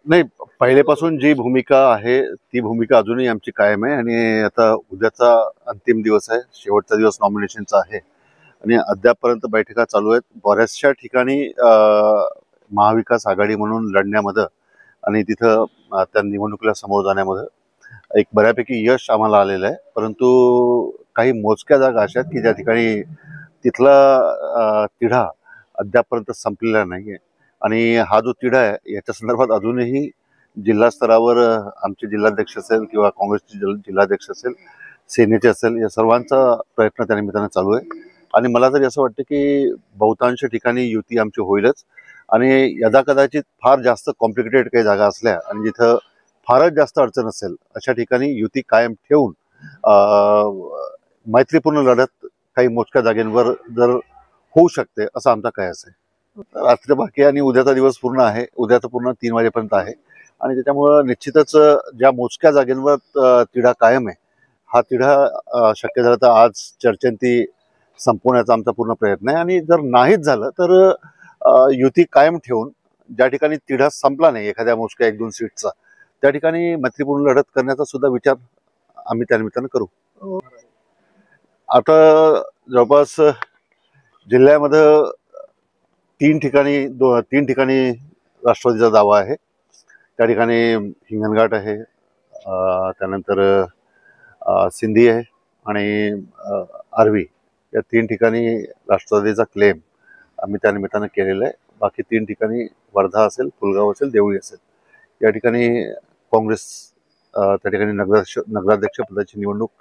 नाही, पहिलेपासून जी भूमिका आहे ती भूमिका अजूनही आमची कायम आहे आणि आता उद्याचा अंतिम दिवस आहे, शेवटचा दिवस नॉमिनेशनचा आहे आणि अद्यापपर्यंत बैठका चालू आहेत. बऱ्याचशा ठिकाणी महाविकास आघाडी म्हणून लढण्यामध्ये आणि तिथं त्या निवडणुकीला समोर जाण्यामध्ये एक बऱ्यापैकी यश आम्हाला आलेलं आहे. परंतु काही मोजक्या जागा अशा आहेत की ज्या ठिकाणी तिथला तिढा अद्यापपर्यंत संपलेला नाही आहे आणि हा जो तिढा आहे याच्या संदर्भात अजूनही जिल्हा स्तरावर आमचे जिल्हाध्यक्ष असेल किंवा काँग्रेसचे जिल्हाध्यक्ष असेल, सेनेचे असेल, या सर्वांचा प्रयत्न त्या निमित्तानं चालू आहे आणि मला तरी असं वाटतं की बहुतांश ठिकाणी युती आमची होईलच आणि यदा कदाचित फार जास्त कॉम्प्लिकेटेड काही जागा असल्या आणि जिथं फारच जास्त अडचण असेल अशा ठिकाणी युती कायम ठेवून मैत्रीपूर्ण लढत काही मोजक्या जागेंवर जर होऊ शकते असं आमचा कयास आहे. रात्र बाकी आणि उद्याचा दिवस पूर्ण आहे, उद्याचा पूर्ण 3 वाजेपर्यंत आहे आणि त्याच्यामुळं निश्चितच ज्या मोजक्या जागेंवर तिढा कायम आहे, हा तिढा शक्य झालं तर आज चर्चेंती संपवण्याचा आमचा पूर्ण प्रयत्न आहे आणि जर नाहीच झालं तर युती कायम ठेवून ज्या ठिकाणी तिढा संपला नाही एखाद्या मोजक्या 1-2 सीटचा त्या ठिकाणी मैत्रीपूर्ण लढत करण्याचा सुद्धा विचार आम्ही त्या निमित्तानं करू. आता जवळपास जिल्ह्यामध्ये 3 ठिकाणी राष्ट्रवादीचा दावा आहे. त्या ठिकाणी हिंगणघाट आहे, त्यानंतर सिंधी आहे आणि आर्वी या 3 ठिकाणी राष्ट्रवादीचा क्लेम आम्ही त्या निमित्तानं केलेला आहे. बाकी 3 ठिकाणी वर्धा असेल, फुलगाव असेल, देवळी असेल या ठिकाणी काँग्रेस त्या ठिकाणी नगराध्यक्ष पदाची निवडणूक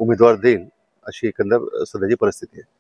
उमेदवार देईल अशी एकंदर सध्याची परिस्थिती आहे.